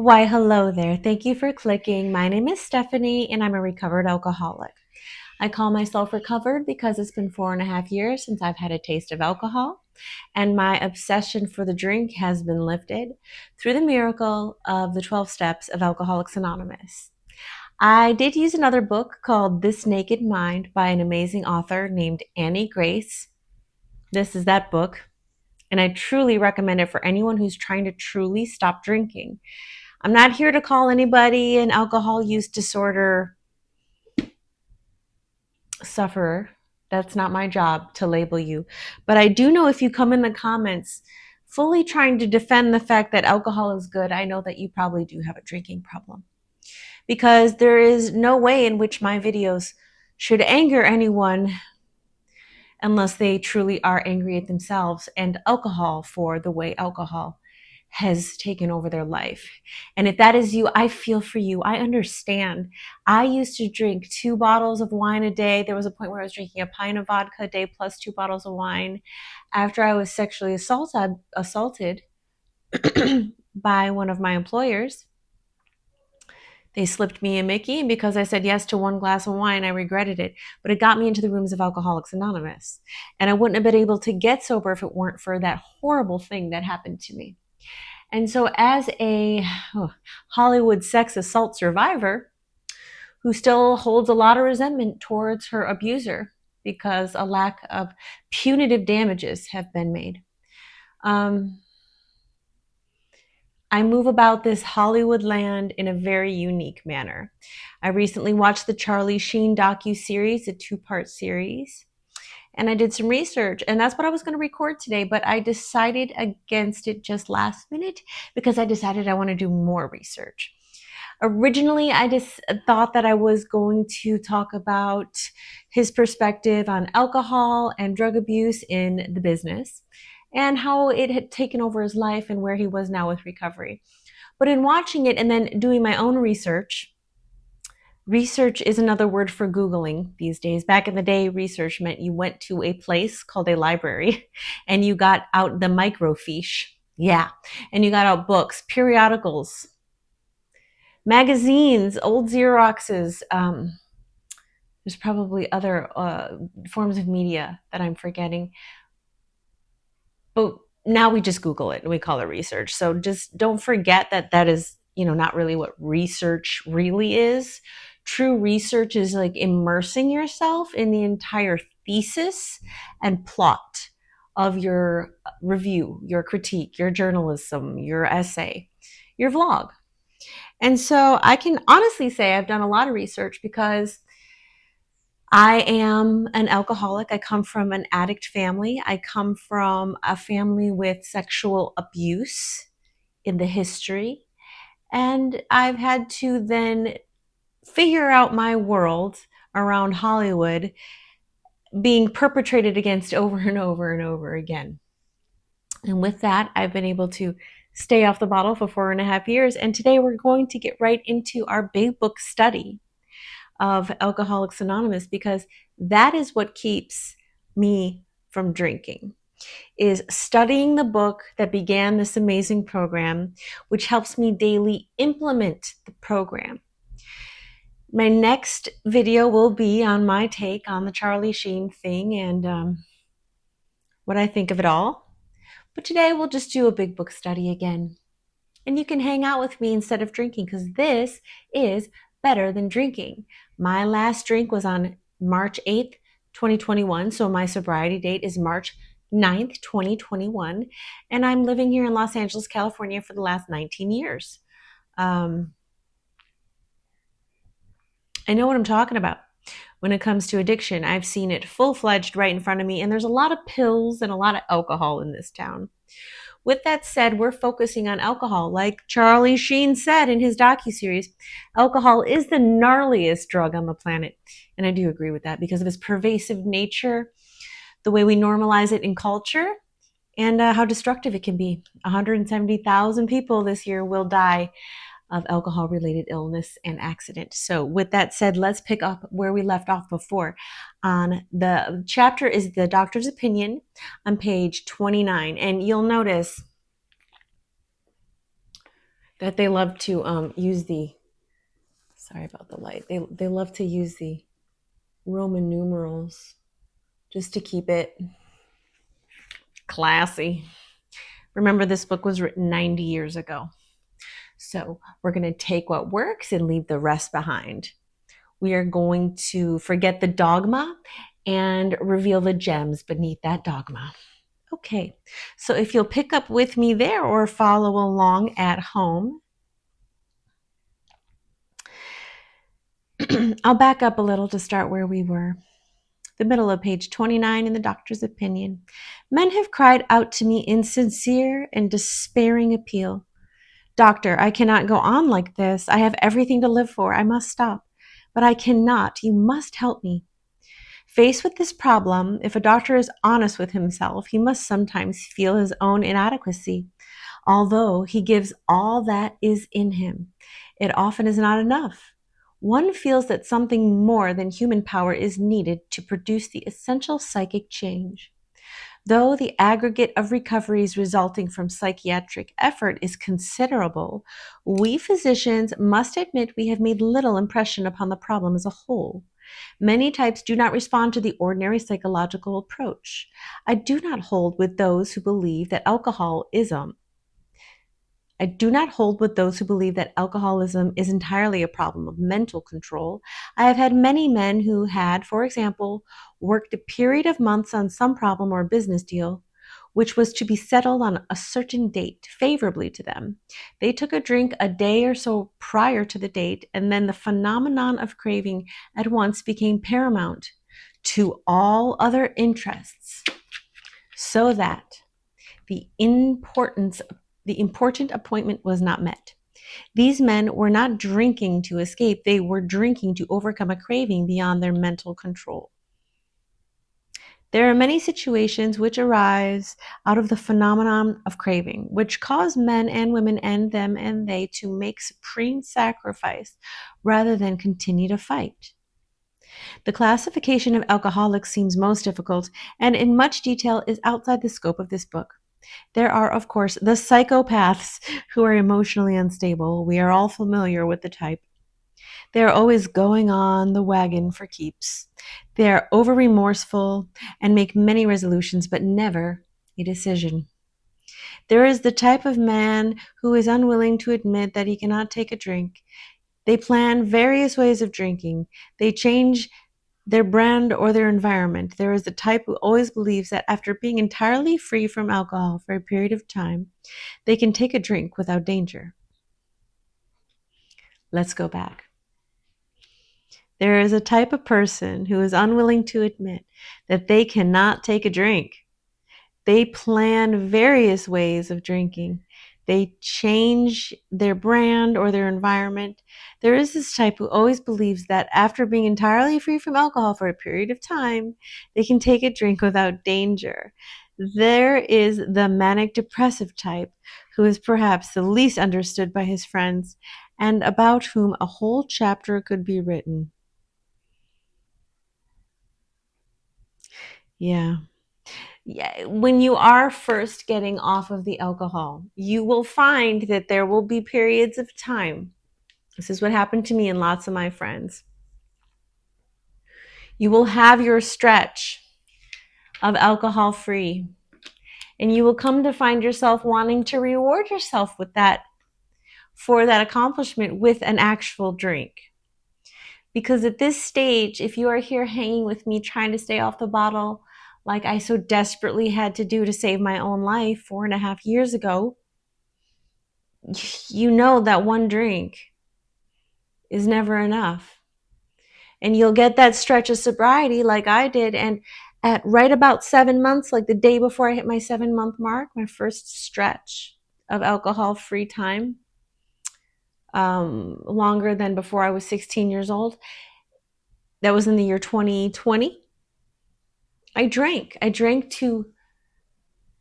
Why, hello there. Thank you for clicking. My name is Stephanie, and I'm a recovered alcoholic. I call myself recovered because it's been 4.5 years since I've had a taste of alcohol, and my obsession for the drink has been lifted through the miracle of the 12 steps of Alcoholics Anonymous. I did use another book called This Naked Mind by an amazing author named Annie Grace. This is that book, and I truly recommend it for anyone who's trying to truly stop drinking. I'm not here to call anybody an alcohol use disorder sufferer. That's not my job to label you. But I do know if you come in the comments fully trying to defend the fact that alcohol is good, I know that you probably do have a drinking problem. Because there is no way in which my videos should anger anyone unless they truly are angry at themselves and alcohol for the way alcohol has taken over their life. And if that is you, I feel for you. I understand. I used to drink 2 bottles of wine a day. There was a point where I was drinking a pint of vodka a day plus 2 bottles of wine after I was sexually assaulted by one of my employers. They slipped me a Mickey, and because I said yes to 1 glass of wine, I regretted it. But it got me into the rooms of Alcoholics Anonymous. And I wouldn't have been able to get sober if it weren't for that horrible thing that happened to me. And so, as a Hollywood sex assault survivor who still holds a lot of resentment towards her abuser because a lack of punitive damages have been made, I move about this Hollywood land in a very unique manner. I recently watched the Charlie Sheen docu-series, a 2-part series, and I did some research, and that's what I was going to record today, but I decided against it just last minute because I decided I want to do more research. Originally, I just thought that I was going to talk about his perspective on alcohol and drug abuse in the business and how it had taken over his life and where he was now with recovery. But in watching it and then doing my own research, research is another word for Googling these days. Back in the day, research meant you went to a place called a library and you got out the microfiche. Yeah. And you got out books, periodicals, magazines, old Xeroxes. There's probably other forms of media that I'm forgetting. But now we just Google it and we call it research. So just don't forget that that is, not really what research really is. True research is like immersing yourself in the entire thesis and plot of your review, your critique, your journalism, your essay, your vlog. And so I can honestly say I've done a lot of research because I am an alcoholic. I come from an addict family. I come from a family with sexual abuse in the history. And I've had to then figure out my world around Hollywood being perpetrated against over and over and over again. And with that, I've been able to stay off the bottle for 4.5 years. And today we're going to get right into our big book study of Alcoholics Anonymous because that is what keeps me from drinking, is studying the book that began this amazing program, which helps me daily implement the program. My next video will be on my take on the Charlie Sheen thing and what I think of it all. But today we'll just do a big book study again. And you can hang out with me instead of drinking because this is better than drinking. My last drink was on March 8th, 2021. So my sobriety date is March 9th, 2021. And I'm living here in Los Angeles, California for the last 19 years. I know what I'm talking about when it comes to addiction. I've seen it full-fledged right in front of me. And there's a lot of pills and a lot of alcohol in this town. With that said, we're focusing on alcohol. Like Charlie Sheen said in his docuseries, alcohol is the gnarliest drug on the planet. And I do agree with that because of its pervasive nature, the way we normalize it in culture, and how destructive it can be. 170,000 people this year will die of alcohol-related illness and accident. So with that said, let's pick up where we left off before. On the chapter is the doctor's opinion on page 29. And you'll notice that they love to use the, sorry about the light, they love to use the Roman numerals just to keep it classy. Remember, this book was written 90 years ago. So we're going to take what works and leave the rest behind. We are going to forget the dogma and reveal the gems beneath that dogma. Okay, so if you'll pick up with me there or follow along at home, I'll back up a little to start where we were. The middle of page 29 in the doctor's opinion. Men have cried out to me in sincere and despairing appeal. Doctor, I cannot go on like this. I have everything to live for. I must stop. But I cannot. You must help me. Faced with this problem, if a doctor is honest with himself, he must sometimes feel his own inadequacy. Although he gives all that is in him, it often is not enough. One feels that something more than human power is needed to produce the essential psychic change. Though the aggregate of recoveries resulting from psychiatric effort is considerable, we physicians must admit we have made little impression upon the problem as a whole. Many types do not respond to the ordinary psychological approach. I do not hold with those who believe that alcoholism is entirely a problem of mental control. I have had many men who had, for example, worked a period of months on some problem or business deal, which was to be settled on a certain date favorably to them. They took a drink a day or so prior to the date, and then the phenomenon of craving at once became paramount to all other interests, so that the important appointment was not met. These men were not drinking to escape, they were drinking to overcome a craving beyond their mental control. There are many situations which arise out of the phenomenon of craving, which cause men and women and them and they to make supreme sacrifice rather than continue to fight. The classification of alcoholics seems most difficult and in much detail is outside the scope of this book. There are, of course, the psychopaths who are emotionally unstable. We are all familiar with the type. They are always going on the wagon for keeps. They are over remorseful and make many resolutions, but never a decision. There is the type of man who is unwilling to admit that he cannot take a drink. They plan various ways of drinking. They change their brand or their environment. There is the type who always believes that after being entirely free from alcohol for a period of time, they can take a drink without danger. Let's go back. There is a type of person who is unwilling to admit that they cannot take a drink. They plan various ways of drinking. They change their brand or their environment. There is this type who always believes that after being entirely free from alcohol for a period of time, they can take a drink without danger. There is the manic depressive type who is perhaps the least understood by his friends and about whom a whole chapter could be written. Yeah. When you are first getting off of the alcohol, you will find that there will be periods of time. This is what happened to me and lots of my friends. You will have your stretch of alcohol free, and you will come to find yourself wanting to reward yourself with that, for that accomplishment, with an actual drink. Because at this stage, if you are here hanging with me trying to stay off the bottle, like I so desperately had to do to save my own life 4.5 years ago, you know that one drink is never enough. And you'll get that stretch of sobriety like I did. And at right about 7 months, like the day before I hit my 7-month mark, my first stretch of alcohol-free time, longer than before I was 16 years old, that was in the year 2020. I drank to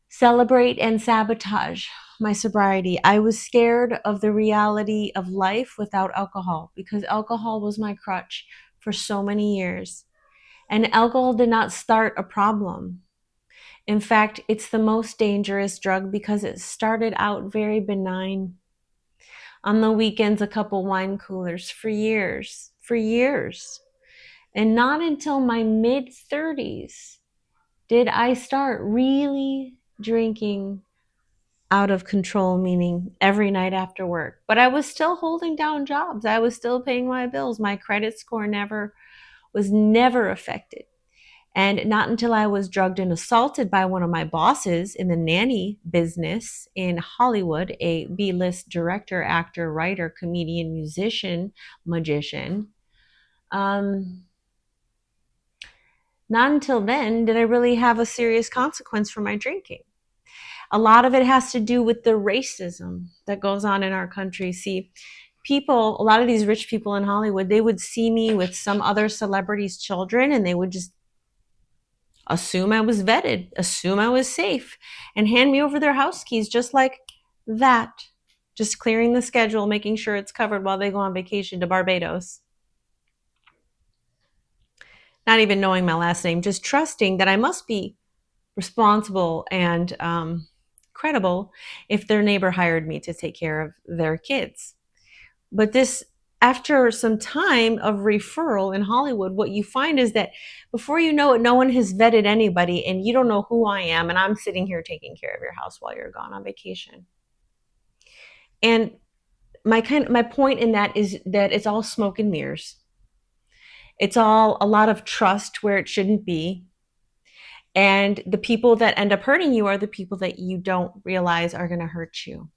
celebrate and sabotage my sobriety. I was scared of the reality of life without alcohol because alcohol was my crutch for so many years. And alcohol did not start a problem. In fact, it's the most dangerous drug because it started out very benign. On the weekends, a couple wine coolers for years, for years. And not until my mid 30s did I start really drinking out of control, meaning every night after work. But I was still holding down jobs. I was still paying my bills. My credit score was never affected. And not until I was drugged and assaulted by one of my bosses in the nanny business in Hollywood, a B-list director, actor, writer, comedian, musician, magician. Not until then did I really have a serious consequence for my drinking. A lot of it has to do with the racism that goes on in our country. See, a lot of these rich people in Hollywood, they would see me with some other celebrities' children and they would just assume I was vetted, assume I was safe, and hand me over their house keys just like that. Just clearing the schedule, making sure it's covered while they go on vacation to Barbados. Not even knowing my last name, just trusting that I must be responsible and credible if their neighbor hired me to take care of their kids. But after some time of referral in Hollywood, what you find is that before you know it, no one has vetted anybody and you don't know who I am. And I'm sitting here taking care of your house while you're gone on vacation. And my point in that is that it's all smoke and mirrors. It's all a lot of trust where it shouldn't be. And the people that end up hurting you are the people that you don't realize are going to hurt you.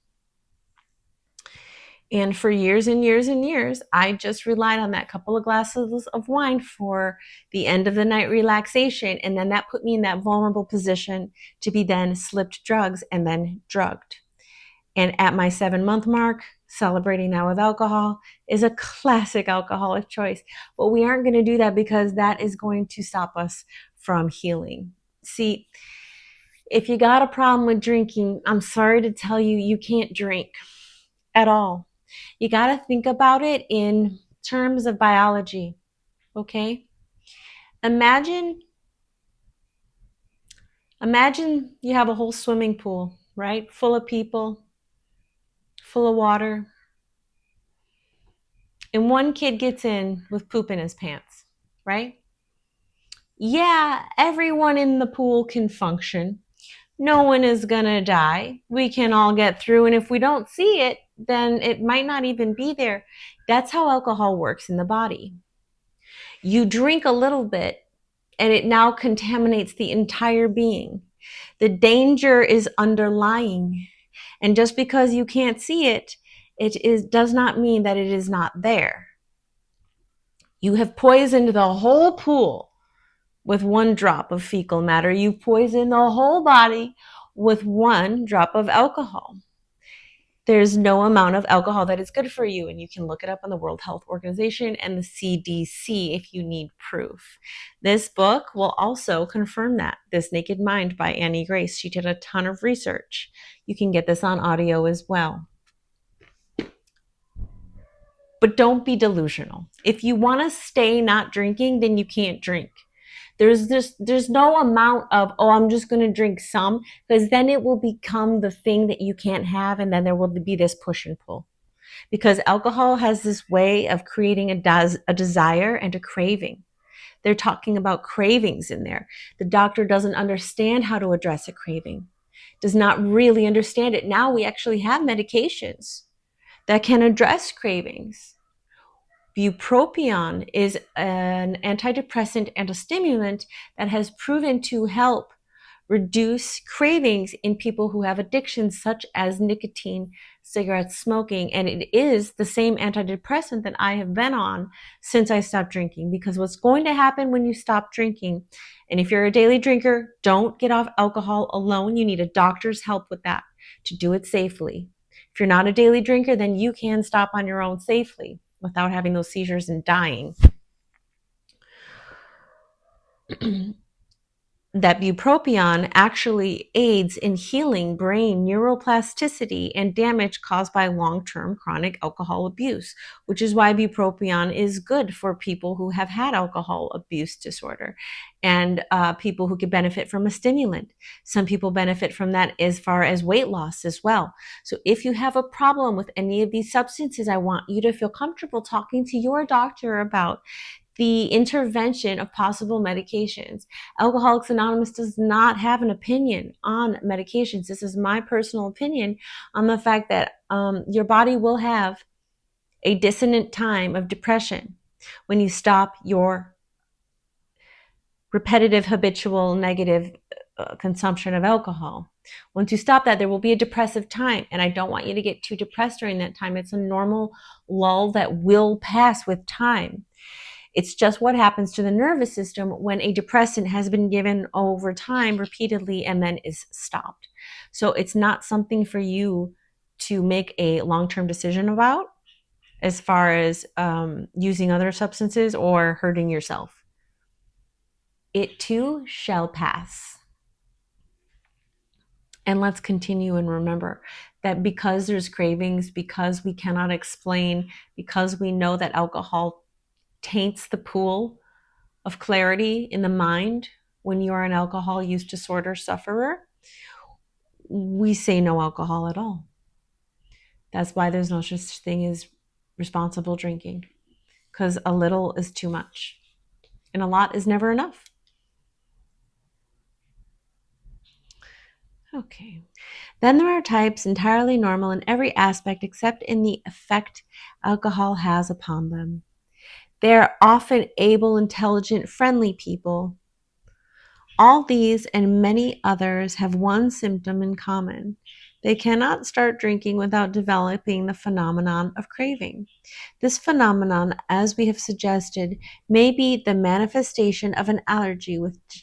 And for years and years and years, I just relied on that couple of glasses of wine for the end of the night relaxation. And then that put me in that vulnerable position to be then slipped drugs and then drugged. And at my 7-month mark, celebrating now with alcohol is a classic alcoholic choice. But we aren't going to do that because that is going to stop us from healing. See, if you got a problem with drinking, I'm sorry to tell you, you can't drink at all. You got to think about it in terms of biology, okay? Imagine you have a whole swimming pool, right? Full of people, full of water. And one kid gets in with poop in his pants, right? Yeah, everyone in the pool can function. No one is going to die. We can all get through. And if we don't see it, then it might not even be there. That's how alcohol works in the body. You drink a little bit and it now contaminates the entire being. The danger is underlying. And just because you can't see it, does not mean that it is not there. You have poisoned the whole pool with 1 drop of fecal matter. You poison the whole body with 1 drop of alcohol. There's no amount of alcohol that is good for you, and you can look it up on the World Health Organization and the CDC if you need proof. This book will also confirm that. This Naked Mind by Annie Grace. She did a ton of research. You can get this on audio as well. But don't be delusional. If you want to stay not drinking, then you can't drink. There's no amount of, oh, I'm just going to drink some, because then it will become the thing that you can't have, and then there will be this push and pull. Because alcohol has this way of creating a desire and a craving. They're talking about cravings in there. The doctor doesn't understand how to address a craving, does not really understand it. Now we actually have medications that can address cravings. Bupropion is an antidepressant and a stimulant that has proven to help reduce cravings in people who have addictions such as nicotine, cigarette smoking. And it is the same antidepressant that I have been on since I stopped drinking. Because what's going to happen when you stop drinking, and if you're a daily drinker, don't get off alcohol alone. You need a doctor's help with that to do it safely. If you're not a daily drinker, then you can stop on your own safely without having those seizures and dying. that bupropion actually aids in healing brain neuroplasticity and damage caused by long-term chronic alcohol abuse, which is why bupropion is good for people who have had alcohol abuse disorder and people who could benefit from a stimulant. Some people benefit from that as far as weight loss as well. So if you have a problem with any of these substances, I want you to feel comfortable talking to your doctor about the intervention of possible medications. Alcoholics Anonymous does not have an opinion on medications. This is my personal opinion on the fact that your body will have a dissonant time of depression when you stop your repetitive, habitual, negative consumption of alcohol. Once you stop that, there will be a depressive time, and I don't want you to get too depressed during that time. It's a normal lull that will pass with time. It's just what happens to the nervous system when a depressant has been given over time repeatedly and then is stopped. So it's not something for you to make a long-term decision about as far as using other substances or hurting yourself. It too shall pass. And let's continue and remember that because there's cravings, because we cannot explain, because we know that alcohol taints the pool of clarity in the mind when you are an alcohol use disorder sufferer, we say no alcohol at all. That's why there's no such thing as responsible drinking, because a little is too much and a lot is never enough. Okay. Then there are types entirely normal in every aspect except in the effect alcohol has upon them. They are often able, intelligent, friendly people. All these and many others have one symptom in common. They cannot start drinking without developing the phenomenon of craving. This phenomenon, as we have suggested, may be the manifestation of an allergy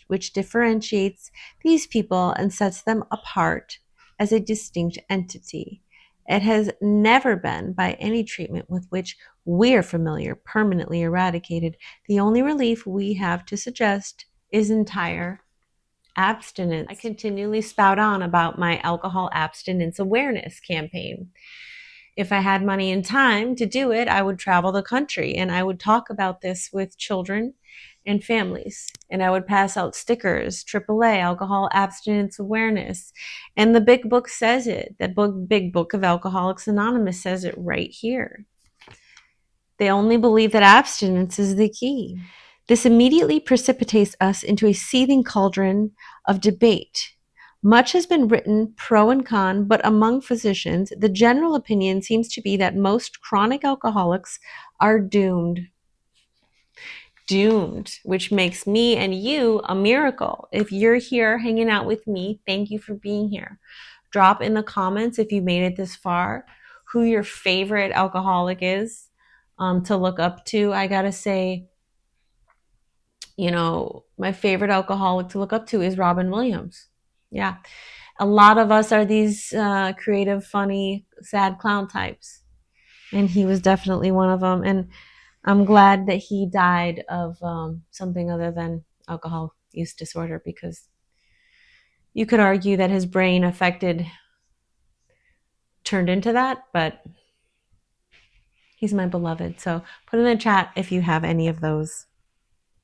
which differentiates these people and sets them apart as a distinct entity. It has never been, by any treatment with which we are familiar, permanently eradicated. The only relief we have to suggest is entire abstinence. I continually spout on about my alcohol abstinence awareness campaign. If I had money and time to do it, I would travel the country and I would talk about this with children and families. And I would pass out stickers, AAA, Alcohol Abstinence Awareness. And the big book says it. The big book of Alcoholics Anonymous says it right here. They only believe that abstinence is the key. This immediately precipitates us into a seething cauldron of debate. Much has been written pro and con, but among physicians, the general opinion seems to be that most chronic alcoholics are doomed. Doomed, which makes me and you a miracle. If you're here hanging out with me, thank you for being here. Drop in the comments if you made it this far, who your favorite alcoholic is to look up to. I gotta say, my favorite alcoholic to look up to is Robin Williams. Yeah. A lot of us are these creative, funny, sad clown types. And he was definitely one of them. And I'm glad that he died of something other than alcohol use disorder, because you could argue that his brain turned into that, but he's my beloved. So put in the chat if you have any of those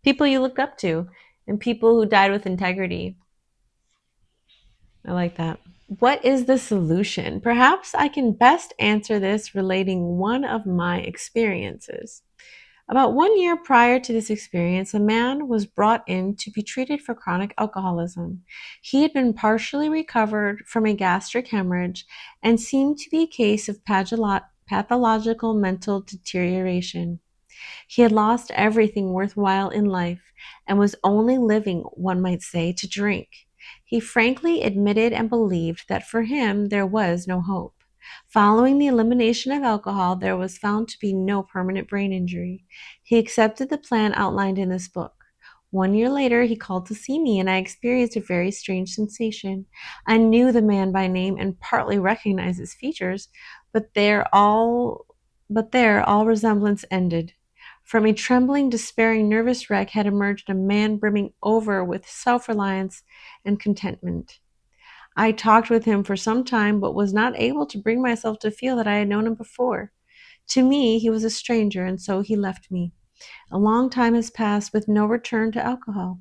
people you looked up to and people who died with integrity. I like that. What is the solution? Perhaps I can best answer this relating one of my experiences. About 1 year prior to this experience, a man was brought in to be treated for chronic alcoholism. He had been partially recovered from a gastric hemorrhage and seemed to be a case of pathological mental deterioration. He had lost everything worthwhile in life and was only living, one might say, to drink. He frankly admitted and believed that for him there was no hope. Following the elimination of alcohol, there was found to be no permanent brain injury. He accepted the plan outlined in this book. 1 year later, he called to see me, and I experienced a very strange sensation. I knew the man by name and partly recognized his features, but there all resemblance ended. From a trembling, despairing, nervous wreck had emerged a man brimming over with self-reliance and contentment. I talked with him for some time, but was not able to bring myself to feel that I had known him before. To me, he was a stranger, and so he left me. A long time has passed with no return to alcohol.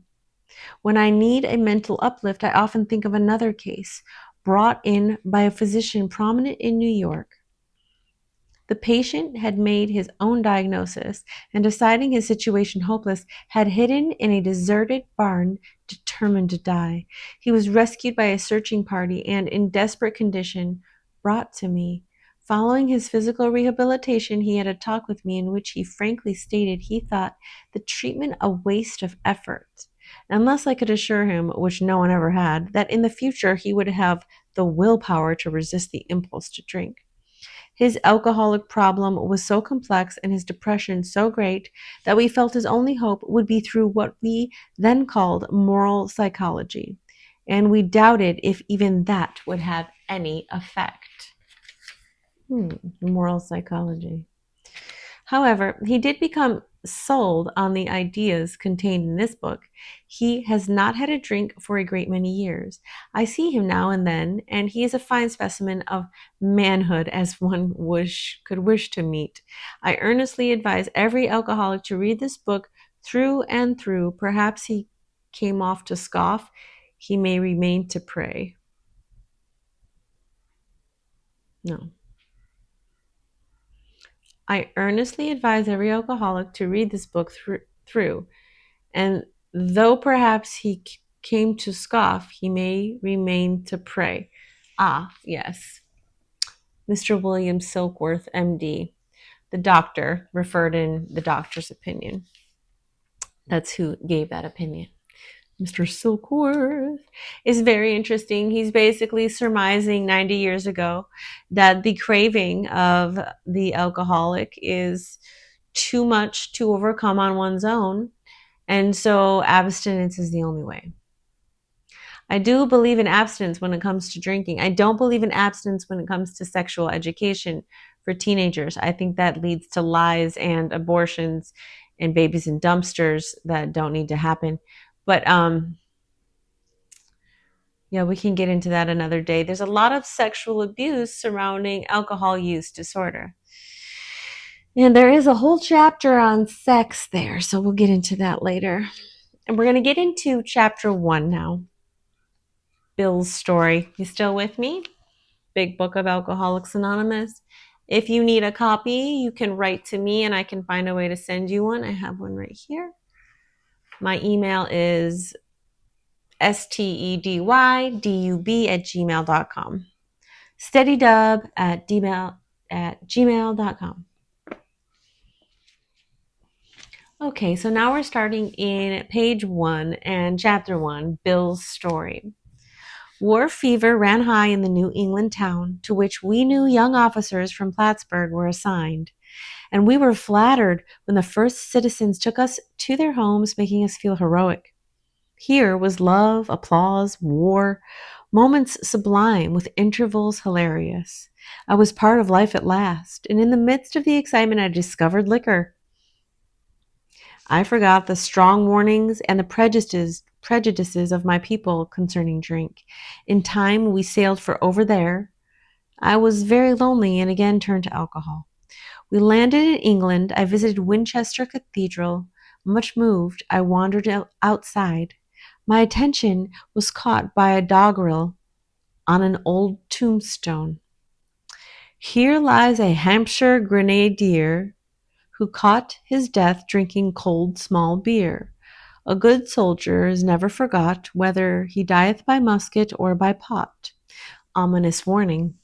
When I need a mental uplift, I often think of another case brought in by a physician prominent in New York. The patient had made his own diagnosis and, deciding his situation hopeless, had hidden in a deserted barn, determined to die. He was rescued by a searching party and, in desperate condition, brought to me. Following his physical rehabilitation, he had a talk with me in which he frankly stated he thought the treatment a waste of effort, unless I could assure him, which no one ever had, that in the future he would have the willpower to resist the impulse to drink. His alcoholic problem was so complex and his depression so great that we felt his only hope would be through what we then called moral psychology, and we doubted if even that would have any effect. Moral psychology. However, he did become sold on the ideas contained in this book. He has not had a drink for a great many years. I see him now and then, and he is a fine specimen of manhood as one could wish to meet. I earnestly advise every alcoholic to read this book through and through. Perhaps he came off to scoff. He may remain to pray. No. I earnestly advise every alcoholic to read this book through, and though perhaps he came to scoff, he may remain to pray. Ah, yes. Mr. William Silkworth, MD, the doctor, referred in the doctor's opinion. That's who gave that opinion. Mr. Silkworth is very interesting. He's basically surmising 90 years ago that the craving of the alcoholic is too much to overcome on one's own, and so abstinence is the only way. I do believe in abstinence when it comes to drinking. I don't believe in abstinence when it comes to sexual education for teenagers. I think that leads to lies and abortions and babies in dumpsters that don't need to happen. But yeah, we can get into that another day. There's a lot of sexual abuse surrounding alcohol use disorder. And there is a whole chapter on sex there, so we'll get into that later. And we're going to get into chapter 1 now. Bill's story. You still with me? Big Book of Alcoholics Anonymous. If you need a copy, you can write to me and I can find a way to send you one. I have one right here. My email is steddydub@gmail.com. steddydub@gmail.com. Okay, so now we're starting in page 1 and chapter 1, Bill's story. War fever ran high in the New England town to which we new young officers from Plattsburgh were assigned, and we were flattered when the first citizens took us to their homes, making us feel heroic. Here was love, applause, war, moments sublime with intervals hilarious. I was part of life at last, and in the midst of the excitement I discovered liquor. I forgot the strong warnings and the prejudices of my people concerning drink. In time, we sailed for over there. I was very lonely and again turned to alcohol. We landed in England. I visited Winchester Cathedral. Much moved, I wandered outside. My attention was caught by a doggerel on an old tombstone. Here lies a Hampshire grenadier who caught his death drinking cold small beer. A good soldier is never forgot, whether he dieth by musket or by pot. Ominous warning,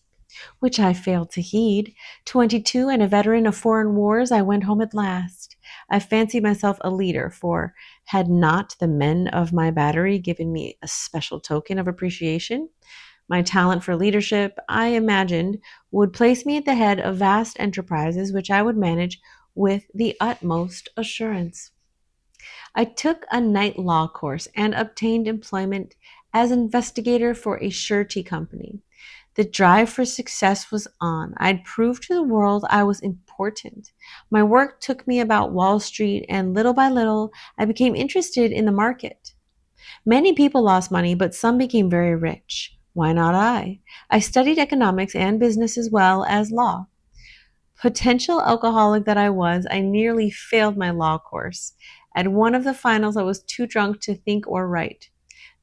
which I failed to heed. 22 and a veteran of foreign wars, I went home at last. I fancied myself a leader, for had not the men of my battery given me a special token of appreciation? My talent for leadership, I imagined, would place me at the head of vast enterprises which I would manage with the utmost assurance. I took a night law course and obtained employment as investigator for a surety company. The drive for success was on. I'd proved to the world I was important. My work took me about Wall Street, and little by little, I became interested in the market. Many people lost money, but some became very rich. Why not I? I studied economics and business as well as law. Potential alcoholic that I was, I nearly failed my law course. At one of the finals, I was too drunk to think or write.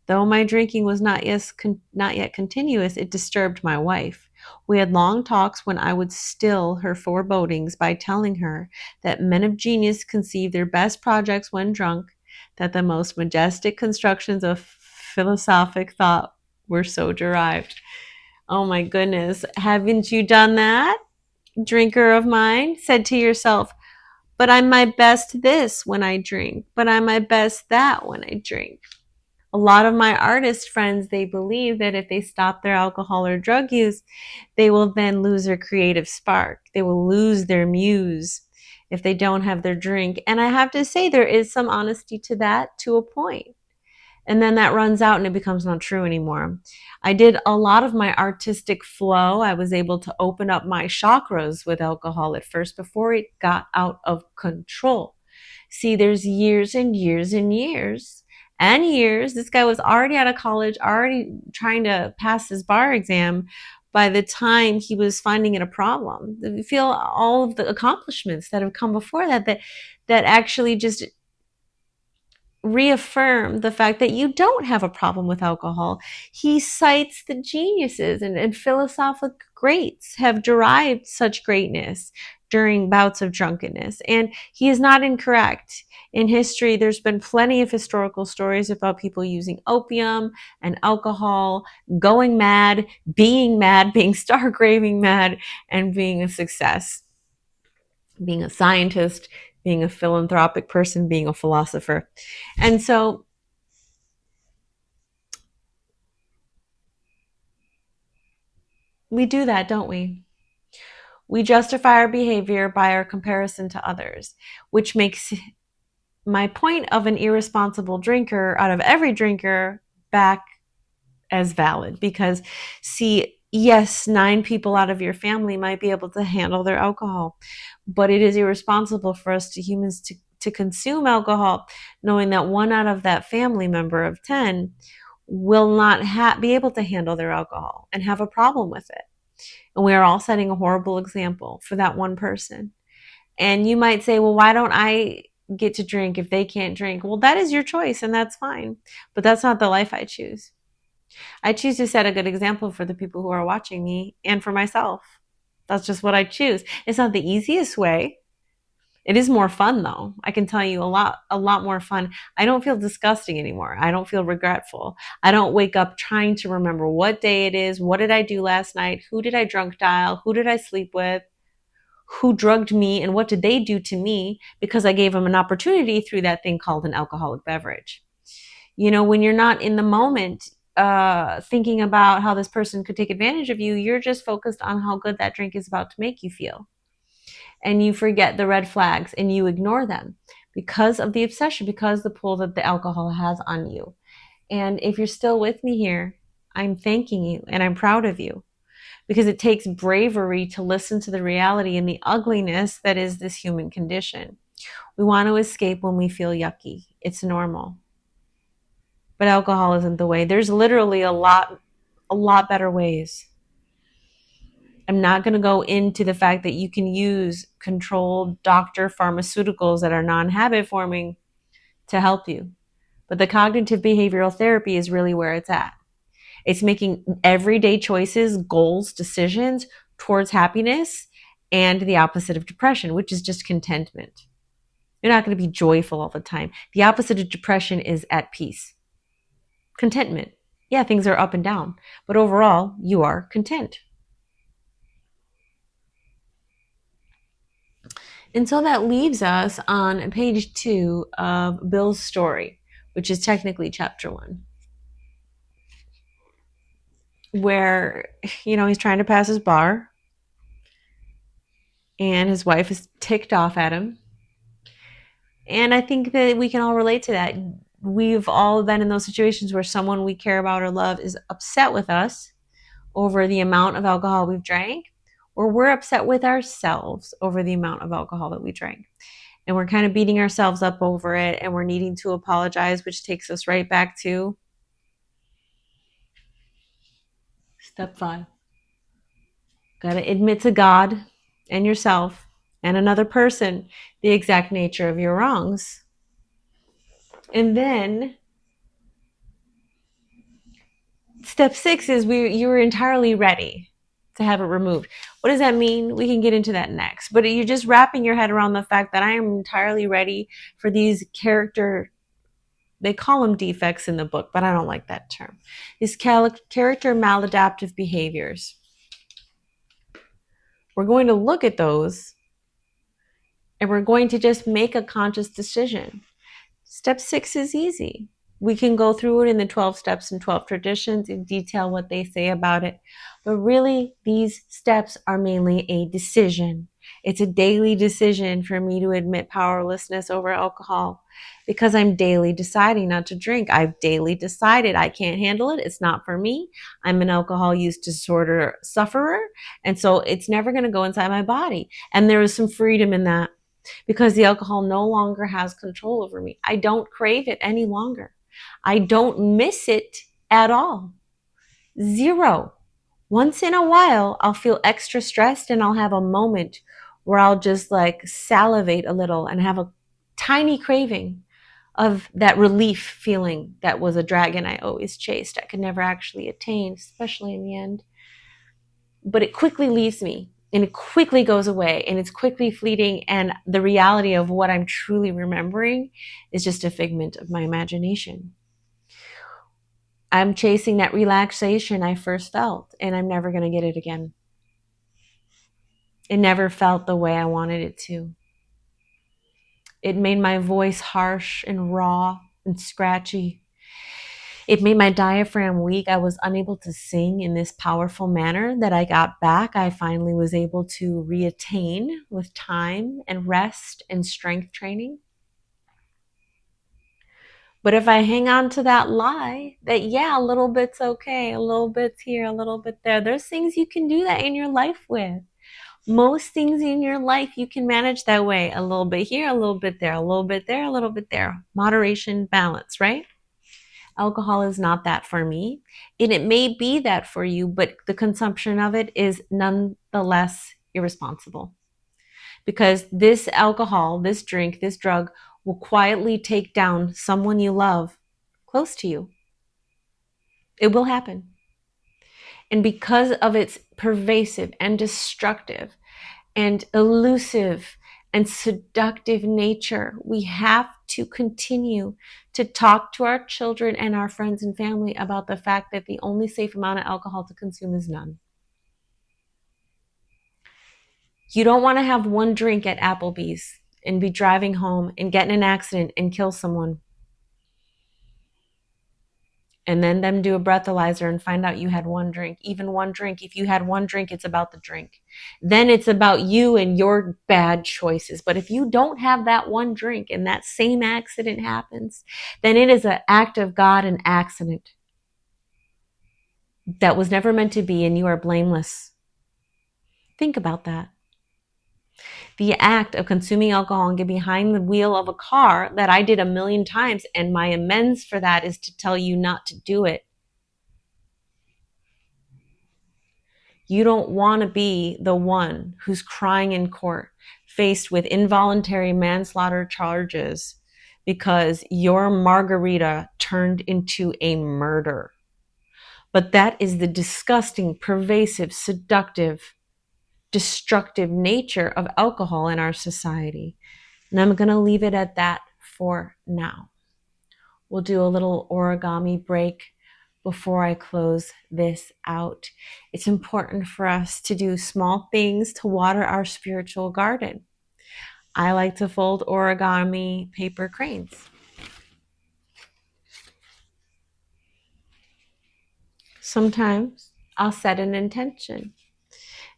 Though my drinking was not yet continuous, it disturbed my wife. We had long talks when I would still her forebodings by telling her that men of genius conceive their best projects when drunk, that the most majestic constructions of philosophic thought were so derived. Oh my goodness, haven't you done that, drinker of mine? Said to yourself, but I'm my best this when I drink, but I'm my best that when I drink. A lot of my artist friends, they believe that if they stop their alcohol or drug use, they will then lose their creative spark. They will lose their muse if they don't have their drink. And I have to say, there is some honesty to that to a point. And then that runs out and it becomes not true anymore. I did a lot of my artistic flow. I was able to open up my chakras with alcohol at first before it got out of control. See, there's years and years and years and years. This guy was already out of college, already trying to pass his bar exam by the time he was finding it a problem. You feel all of the accomplishments that have come before that actually just reaffirm the fact that you don't have a problem with alcohol. He cites the geniuses and philosophic greats have derived such greatness during bouts of drunkenness. And he is not incorrect. In history, there's been plenty of historical stories about people using opium and alcohol, going mad, being stark raving mad, and being a success, being a scientist, being a philanthropic person, being a philosopher. And so we do that, don't we? We justify our behavior by our comparison to others, which makes my point of an irresponsible drinker out of every drinker back as valid. Because, see, yes, 9 people out of your family might be able to handle their alcohol, but it is irresponsible for us to humans to consume alcohol knowing that 1 out of that family member of 10 will not be able to handle their alcohol and have a problem with it. And we are all setting a horrible example for that one person. And you might say, well, why don't I get to drink if they can't drink? Well, that is your choice and that's fine. But that's not the life I choose. I choose to set a good example for the people who are watching me and for myself. That's just what I choose. It's not the easiest way. It is more fun though. I can tell you a lot more fun. I don't feel disgusting anymore. I don't feel regretful. I don't wake up trying to remember what day it is, what did I do last night, who did I drunk dial, who did I sleep with, who drugged me, and what did they do to me because I gave them an opportunity through that thing called an alcoholic beverage. You know, when you're not in the moment thinking about how this person could take advantage of you, you're just focused on how good that drink is about to make you feel. And you forget the red flags and you ignore them because of the obsession, because the pull that the alcohol has on you. And if you're still with me here, I'm thanking you and I'm proud of you because it takes bravery to listen to the reality and the ugliness that is this human condition. We want to escape when we feel yucky. It's normal. But alcohol isn't the way. There's literally a lot better ways. I'm not going to go into the fact that you can use controlled doctor pharmaceuticals that are non-habit forming to help you. But the cognitive behavioral therapy is really where it's at. It's making everyday choices, goals, decisions towards happiness and the opposite of depression, which is just contentment. You're not going to be joyful all the time. The opposite of depression is at peace. Contentment. Yeah, things are up and down, but overall, you are content. And so that leaves us on page 2 of Bill's story, which is technically chapter 1, where, he's trying to pass his bar and his wife is ticked off at him. And I think that we can all relate to that. We've all been in those situations where someone we care about or love is upset with us over the amount of alcohol we've drank, or we're upset with ourselves over the amount of alcohol that we drank. And we're kind of beating ourselves up over it, and we're needing to apologize, which takes us right back to step 5. Got to admit to God and yourself and another person the exact nature of your wrongs. And then step 6 is you were entirely ready to have it removed. What does that mean? We can get into that next. But you're just wrapping your head around the fact that I am entirely ready for these they call them defects in the book, but I don't like that term. These character maladaptive behaviors. We're going to look at those and we're going to just make a conscious decision. Step 6 is easy. We can go through it in the 12 steps and 12 traditions and detail what they say about it. But really, these steps are mainly a decision. It's a daily decision for me to admit powerlessness over alcohol because I'm daily deciding not to drink. I've daily decided I can't handle it. It's not for me. I'm an alcohol use disorder sufferer. And so it's never going to go inside my body. And there is some freedom in that because the alcohol no longer has control over me. I don't crave it any longer. I don't miss it at all. 0. Once in a while, I'll feel extra stressed and I'll have a moment where I'll just like salivate a little and have a tiny craving of that relief feeling that was a dragon I always chased. I could never actually attain, especially in the end. But it quickly leaves me and it quickly goes away and it's quickly fleeting. And the reality of what I'm truly remembering is just a figment of my imagination. I'm chasing that relaxation I first felt, and I'm never going to get it again. It never felt the way I wanted it to. It made my voice harsh and raw and scratchy. It made my diaphragm weak. I was unable to sing in this powerful manner that I got back. I finally was able to reattain with time and rest and strength training. But if I hang on to that lie that, yeah, a little bit's okay, a little bit's here, a little bit there, there's things you can do that in your life with. Most things in your life you can manage that way. A little bit here, a little bit there, a little bit there, a little bit there. Moderation, balance, right? Alcohol is not that for me. And it may be that for you, but the consumption of it is nonetheless irresponsible. Because this alcohol, this drink, this drug will quietly take down someone you love close to you. It will happen. And because of its pervasive and destructive and elusive and seductive nature, we have to continue to talk to our children and our friends and family about the fact that the only safe amount of alcohol to consume is none. You don't want to have one drink at Applebee's and be driving home and get in an accident and kill someone. And then them do a breathalyzer and find out you had one drink. Even one drink. If you had one drink, it's about the drink. Then it's about you and your bad choices. But if you don't have that one drink and that same accident happens, then it is an act of God, an accident that was never meant to be, and you are blameless. Think about that. The act of consuming alcohol and get behind the wheel of a car that I did 1,000,000 times, and my amends for that is to tell you not to do it. You don't want to be the one who's crying in court, faced with involuntary manslaughter charges because your margarita turned into a murder. But that is the disgusting, pervasive, seductive, destructive nature of alcohol in our society. And I'm going to leave it at that for now. We'll do a little origami break before I close this out. It's important for us to do small things to water our spiritual garden. I like to fold origami paper cranes. Sometimes I'll set an intention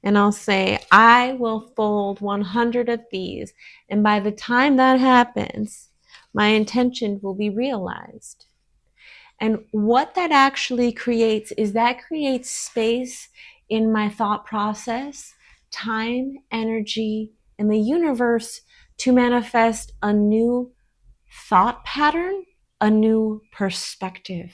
and I'll say, I will fold 100 of these. And by the time that happens, my intention will be realized. And what that actually creates is that creates space in my thought process, time, energy, and the universe to manifest a new thought pattern, a new perspective.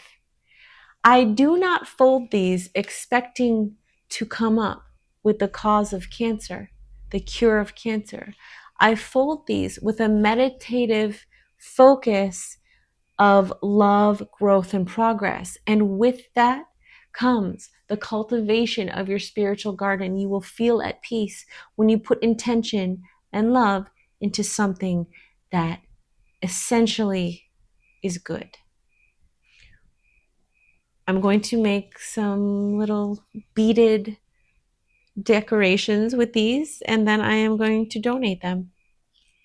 I do not fold these expecting to come up with the cause of cancer, the cure of cancer. I fold these with a meditative focus of love, growth, and progress. And with that comes the cultivation of your spiritual garden. You will feel at peace when you put intention and love into something that essentially is good. I'm going to make some little beaded decorations with these, and then I am going to donate them.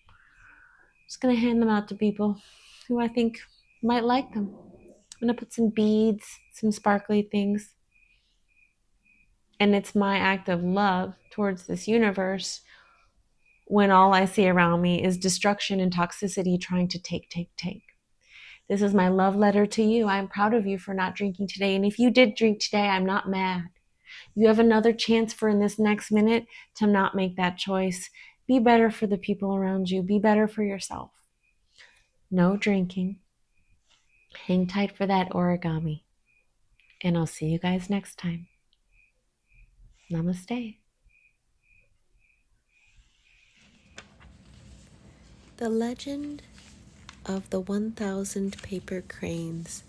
I'm just going to hand them out to people who I think might like them. I'm going to put some beads, some sparkly things. And it's my act of love towards this universe when all I see around me is destruction and toxicity trying to take. This is my love letter to you. I'm proud of you for not drinking today. And if you did drink today, I'm not mad. You have another chance for in this next minute to not make that choice. Be better for the people around you. Be better for yourself. No drinking. Hang tight for that origami. And I'll see you guys next time. Namaste. The legend of the 1,000 paper cranes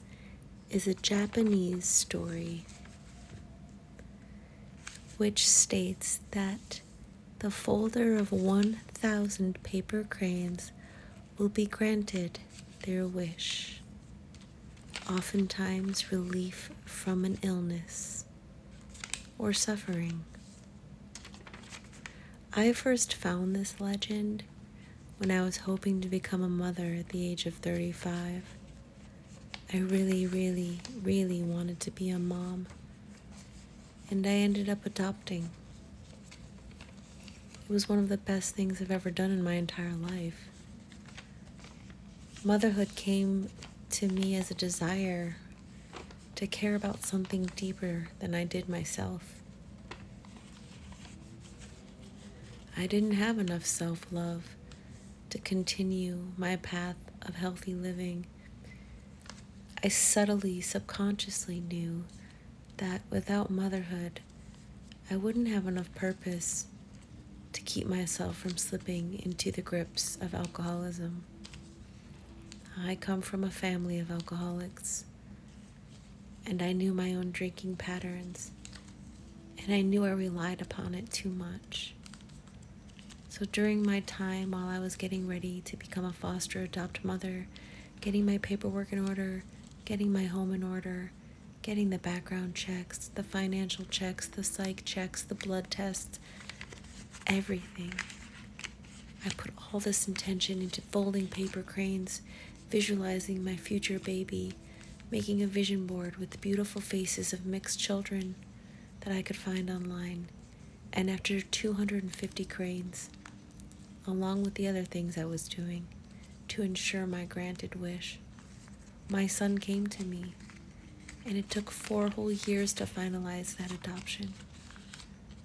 is a Japanese story which states that the folder of 1,000 paper cranes will be granted their wish, oftentimes relief from an illness or suffering. I first found this legend when I was hoping to become a mother at the age of 35. I really wanted to be a mom, and I ended up adopting. It was one of the best things I've ever done in my entire life. Motherhood came to me as a desire to care about something deeper than I did myself. I didn't have enough self-love to continue my path of healthy living. I subconsciously knew that without motherhood, I wouldn't have enough purpose to keep myself from slipping into the grips of alcoholism. I come from a family of alcoholics, and I knew my own drinking patterns, and I knew I relied upon it too much. So during my time while I was getting ready to become a foster adopt mother, getting my paperwork in order, getting my home in order, getting the background checks, the financial checks, the psych checks, the blood tests, everything. I put all this intention into folding paper cranes, visualizing my future baby, making a vision board with the beautiful faces of mixed children that I could find online. And after 250 cranes, along with the other things I was doing to ensure my granted wish, my son came to me, and it took 4 whole years to finalize that adoption.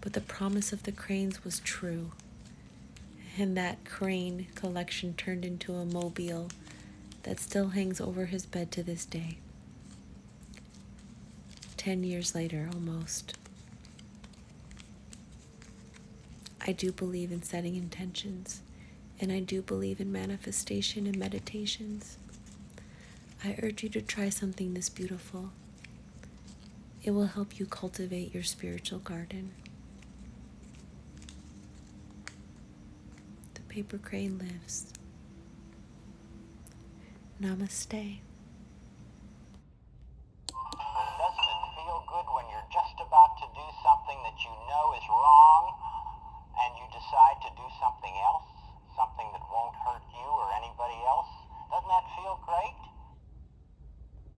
But the promise of the cranes was true, and that crane collection turned into a mobile that still hangs over his bed to this day. 10 years later, almost. I do believe in setting intentions, and I do believe in manifestation and meditations. I urge you to try something this beautiful. It will help you cultivate your spiritual garden. The paper crane lives. Namaste.